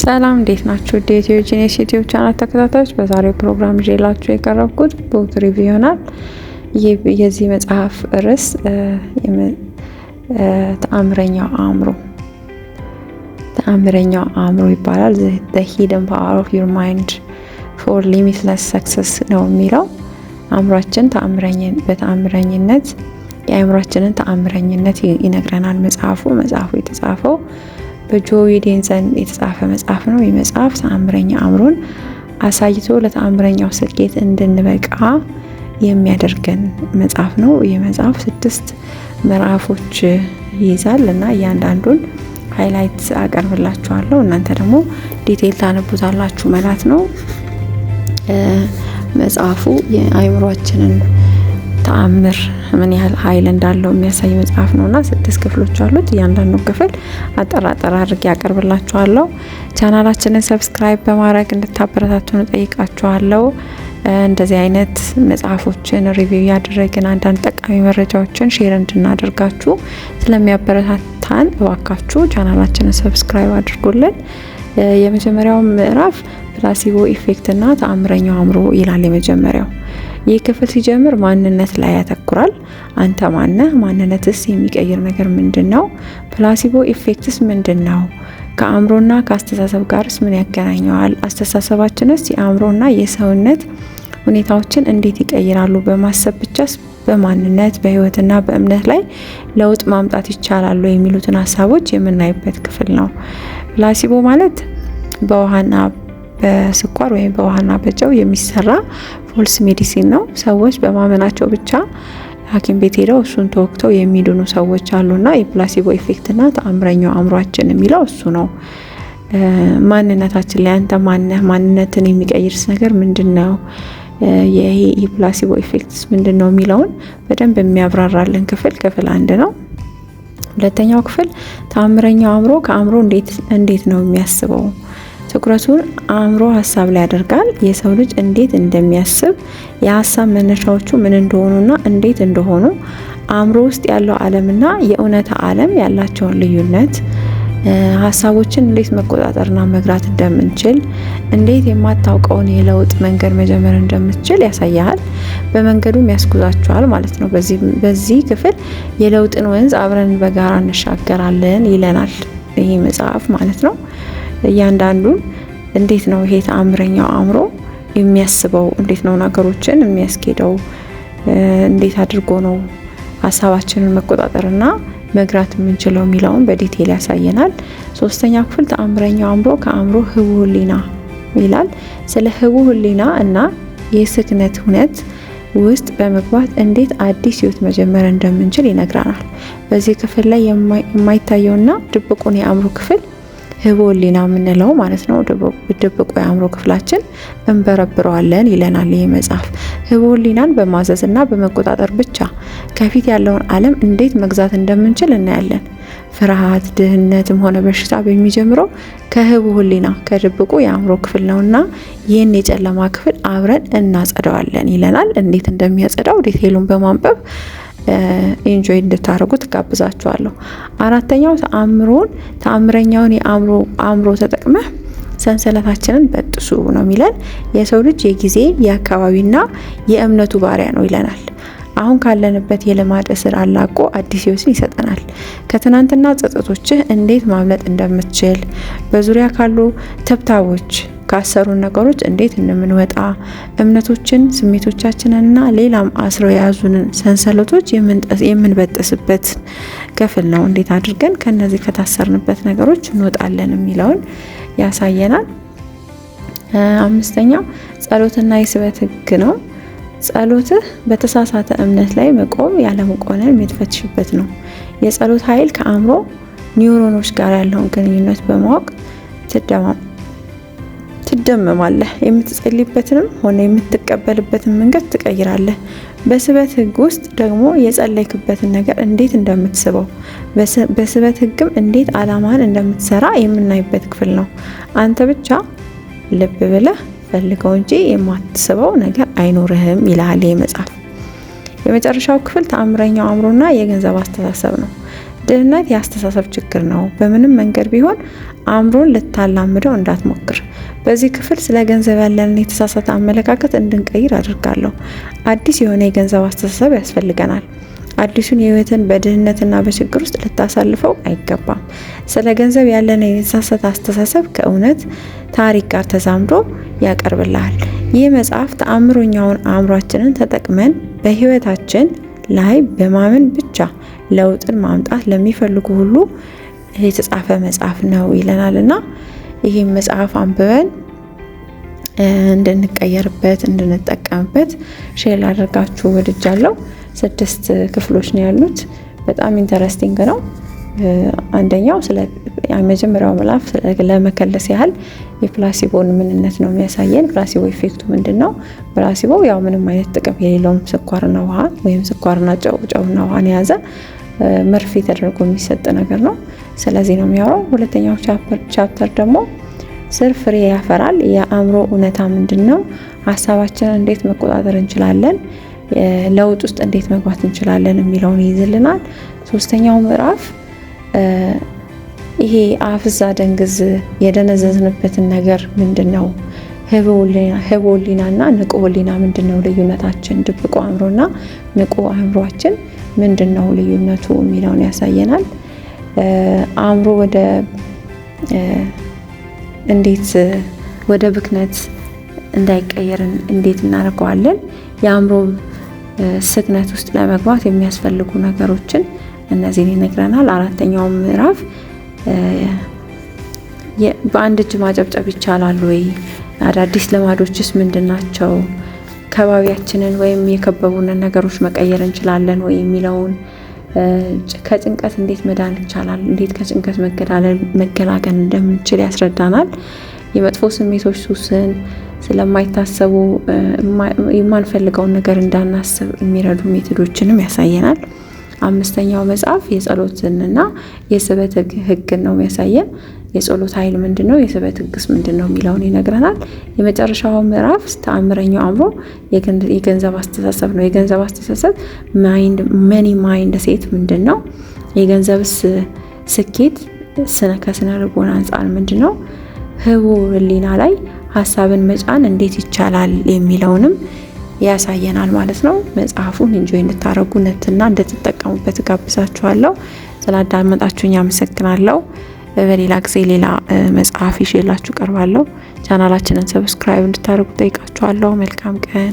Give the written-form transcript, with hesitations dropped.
ሰላም እንዴት ናችሁ? ዲጂኔስ ዩቲዩብ ቻናል ተከታታዮች በዛሬው ፕሮግራም ይዤላችሁ የቀረብኩት ቡክ ሪቪው ይሆናል። የዚህ መጽሐፍ ርዕስ ተአምረኛው አእምሮ ይባላል። The Hidden Power of Your Mind for Limitless Success ነው የሚለው። አእምሯችን በተአምረኝነት የአእምሯችንን ተአምረኝነት ይነግረናል መጽሐፉ የተጻፈው በጆይ ዴንሰን የተጻፈ መጽሐፍ ነው። ይህ መጽሐፍ ተአምረኛ አእምሮን አሳይቶ ለተአምረኛው ስኬት እንድንበቃ የሚያደርገን መጽሐፍ ነው። ይህ መጽሐፍ 6 ምዕራፎች ይይዛል እና እያንዳንዱን ሃይላይት አቀርብላችኋለሁ። እናንተ ደግሞ ዲቴል ታነቡታላችሁ ማለት ነው። መጽሐፉ የአእምሯችንን ተአምር ምን ያህል ኃይል እንዳለው የሚያሳይ መጽሐፍ ነውና 6 ክፍሎች አሉት። እያንዳንዱ ክፍል አጠራጠር አድርጌ ያቀርብላችኋለሁ። ቻናላችንን ሰብስክራይብ በማድረግ እንድታበረታቱን ጠይቃችኋለሁ። እንደዚህ አይነት መጽሐፎችን ሪቪው ያደረግን አንዳንድ ጠቃሚ መረጃዎችን ሼር እንድናደርጋችሁ ስለሚያበረታታን እባካችሁ ቻናላችንን ሰብስክራይብ አድርጉልን። የመጀመሪያው ምዕራፍ ፕላሲቦ ኢፌክት እና ተአምረኛው አእምሮ ይላል። የመጀመሪያው ይህ ክፍል ሲጀምር ማንነት ላይ ያተኩራል። አንተ ማነህ? ማንነትስ የሚቀይር ነገር ምንድነው? ፕላሲቦ ኢፌክትስ ምንድነው? ከአእምሮና ከአስተሳሰብ ጋርስ ምን ያገናኘዋል? አስተሳሰባችንስ የአእምሮና የሰውነት ሁኔታዎችን እንዴት ይቀይራሉ? በማሰብ ብቻስ በማንነት በህይወትና በእምነት ላይ ለውጥ ማምጣት ይቻላል የሚሉትን ሀሳቦች የምናይበት ክፍል ነው። ፕላሲቦ ማለት በውሃና በስኳር ወይም በውሃና በጨው የሚሰራ ፎልስ ሜዲሲን ነው። ሰዎች በማመናቸው ብቻ ሐኪም ቤት ሄደው እሱን ተወክተው የሚድኑ ሰዎች አሉና የፕላሲቦ ኢፌክትና ተአምረኛው አእምሯችን የሚለው እሱ ነው። ማንነታችን ላይ አንተ ማነህ? ማንነትን የሚቀይርስ ነገር ምንድነው? ይሄ የፕላሲቦ ኢፌክትስ ምንድነው የሚለውን በደንብ የሚያብራራልን ክፍል 1 ነው። ሁለተኛው ክፍል ተአምረኛው አእምሮ ከአእምሮ እንዴት ነው የሚያስበው? ትኩረቱን አእምሮ ሀሳብ ላይ ያደርጋል። የሰው ልጅ እንዴት እንደሚያስብ፣ የሀሳብ መነሻዎቹ ምን እንደሆኑና እንዴት እንደሆኑ፣ አእምሮ ውስጥ ያለው ዓለምና የእውነታ ዓለም ያላቸውን ልዩነት፣ ሀሳቦችን እንዴት መቆጣጠርና መግራት እንደምንችል፣ እንዴት የማታውቀውን የለውጥ መንገድ መጀመር እንደምትችል ያሳያል። በመንገዱም ያስጉዛቸዋል ማለት ነው። በዚህ ክፍል የለውጥን ወንዝ አብረን በጋራ እንሻገራለን ይለናል ይህ መጽሐፍ ማለት ነው። እያንዳንዱን እንዴት ነው ይሄ ተአምረኛው አእምሮ የሚያስበው? እንዴት ነው ነገሮችን የሚያስኬደው? እንዴት አድርጎ ነው ሀሳባችንን መቆጣጠርና መግራት የምንችለው የሚለውን በዲቴል ያሳየናል። 3ኛው ክፍል ተአምረኛው አእምሮ ከአእምሮ ህቡ ህሊና ይላል። ስለ ህቡ ህሊና እና የስክነት ሁነት ውስጥ በመግባት እንዴት አዲስ ህይወት መጀመር እንደምንችል ይነግረናል። በዚህ ክፍል ላይ የማይታየውና ድብቁን የአእምሮ ክፍል ህቡ ህሊና የምንለው ማለት ነው። ድብቁ የአእምሮ ክፍላችን እንበረብረዋለን ይለናል ይህ መጽሐፍ። ህቡ ህሊናን በማዘዝና በመቆጣጠር ብቻ ከፊት ያለውን ዓለም እንዴት መግዛት እንደምንችል እናያለን። ፍርሃት፣ ድህነትም ሆነ በሽታ በሚጀምረው ከህቡ ህሊና ከድብቁ የአእምሮ ክፍል ነውና ይህን የጨለማ ክፍል አብረን እናጸዳዋለን ይለናል። እንዴት እንደሚያጸዳው ዲቴይሉን በማንበብ ኢንጆይ እንድታደርጉት ጋብዛችኋለሁ። 4ኛው ተአምረኛውን የአእምሮ ተጠቅመህ ሰንሰለታችንን በጥሱ ነው የሚለን። የሰው ልጅ የጊዜ የአካባቢና የእምነቱ ባሪያ ነው ይለናል። አሁን ካለንበት የልማድ እስር አላቆ አዲስ ህይወትን ይሰጠናል። ከትናንትና ጸጸቶችህ እንዴት ማምለጥ እንደምትችል፣ በዙሪያ ካሉ ተብታቦች ካሰሩን ነገሮች እንዴት እንደምንወጣ፣ እምነቶችን፣ ስሜቶቻችንና ሌላም አስረው የያዙንን ሰንሰለቶች የምንበጥስበት ክፍል ነው። እንዴት አድርገን ከነዚህ ከታሰርንበት ነገሮች እንወጣለን የሚለውን ያሳየናል። 5ኛው ጸሎትና የስበት ህግ ነው። ጸሎትህ በተሳሳተ እምነት ላይ መቆም ያለመቆንን የምትፈትሽበት ነው። የጸሎት ኃይል ከአእምሮ ኒውሮኖች ጋር ያለውን ግንኙነት በማወቅ ትደመማለህ። የምትጸልይበትንም ሆነ የምትቀበልበትን መንገድ ትቀይራለህ። በስበት ህግ ውስጥ ደግሞ የጸለይክበትን ነገር እንዴት እንደምትስበው፣ በስበት ህግም እንዴት አላማን እንደምትሰራ የምናይበት ክፍል ነው። አንተ ብቻ ልብ ብለህ ፈልገው እንጂ የማትስበው ነገር አይኖርህም ይላል ይህ መጽሐፍ። የመጨረሻው ክፍል ተአምረኛው አእምሮና የገንዘብ አስተሳሰብ ነው። ድህነት የአስተሳሰብ ችግር ነው። በምንም መንገድ ቢሆን አእምሮን ልታላምደው እንዳትሞክር። በዚህ ክፍል ስለ ገንዘብ ያለንን የተሳሳተ አመለካከት እንድንቀይር አድርጋለሁ። አዲስ የሆነ የገንዘብ አስተሳሰብ ያስፈልገናል። አዲሱን የህይወትን በድህነትና በችግር ውስጥ ልታሳልፈው አይገባም። ስለ ገንዘብ ያለንን የተሳሳተ አስተሳሰብ ከእውነት ታሪክ ጋር ተዛምዶ ያቀርብልሃል። ይህ መጽሐፍ ተአምረኛውን አእምሯችንን ተጠቅመን በህይወታችን ላይ በማመን ብቻ ለውጥን ማምጣት ለሚፈልጉ ሁሉ የተጻፈ መጽሐፍ ነው ይለናል እና ይህም መጽሐፍ አንብበን እንድንቀየርበት እንድንጠቀምበት ሼር ላደርጋችሁ ወድጃለሁ። 6 ክፍሎች ነው ያሉት። በጣም ኢንተረስቲንግ ነው። አንደኛው ስለ የመጀመሪያው ምዕራፍ ለመከለስ ያህል የፕላሲቦን ምንነት ነው የሚያሳየን። ፕላሲቦ ኢፌክቱ ምንድነው? ፕላሲቦ ያው ምንም አይነት ጥቅም የሌለውም ስኳርና ውሃ ወይም ስኳርና ጨውና ውሃን የያዘ መርፌ ተደርጎ የሚሰጥ ነገር ነው። ስለዚህ ነው የሚያወራው። ሁለተኛው ቻፕተር ደግሞ ስር ፍሬ ያፈራል። የአእምሮ እውነታ ምንድነው? ሀሳባችንን እንዴት መቆጣጠር እንችላለን? ለውጥ ውስጥ እንዴት መግባት እንችላለን የሚለውን ይይዝልናል። ሶስተኛው ምዕራፍ ይሄ አፍዛ ደንግዝ የደነዘዝንበትን ነገር ምንድነው? ህቡ ህሊናና ንቁ ህሊና ምንድነው ልዩነታችን? ድብቁ አእምሮና ንቁ አእምሯችን ምንድነው ልዩነቱ የሚለውን ያሳየናል። አእምሮ እንዴት ወደ ብክነት እንዳይቀየር እንዴት እናደርገዋለን? የአእምሮ ስክነት ውስጥ ለመግባት የሚያስፈልጉ ነገሮችን እነዚህን ይነግረናል። አራተኛው ምዕራፍ በአንድ እጅ ማጨብጨብ ይቻላል ወይ? አዳዲስ ልማዶችስ ምንድናቸው? ከባቢያችንን ወይም የከበቡንን ነገሮች መቀየር እንችላለን ወይ የሚለውን ከጭንቀት እንዴት መዳን ይቻላል? እንዴት ከጭንቀት መገላገል እንደምንችል ያስረዳናል። የመጥፎ ስሜቶች ሱስን ስለማይታሰቡ የማንፈልገውን ነገር እንዳናስብ የሚረዱ ሜቶዶችንም ያሳየናል። አምስተኛው መጽሐፍ የጸሎትንና የስበት ህግን ነው የሚያሳየን። የጸሎት ኃይል ምንድነው? የስበት ህግስ ምንድነው የሚለውን ይነግረናል። የመጨረሻው ምዕራፍ ተአምረኛው አእምሮ የገንዘብ አስተሳሰብ ነው። የገንዘብ አስተሳሰብ መኒ ማይንድ ሴት ምንድነው? የገንዘብስ ስኬት ከስነ ልቦና አንጻር ምንድነው? ህቡ ህሊና ላይ ሀሳብን መጫን እንዴት ይቻላል የሚለውንም ያሳየናል ማለት ነው። መጽሐፉን ኢንጆይ እንድታረጉነትና እንድትጠቀሙበት ጋብዛችኋለሁ። ስላዳመጣችሁኝ አመሰግናለሁ። በሌላ ጊዜ ሌላ መጽሐፍ ይዤላችሁ ቀርባለሁ። ቻናላችንን ሰብስክራይብ እንድታረጉ ጠይቃችኋለሁ። መልካም ቀን።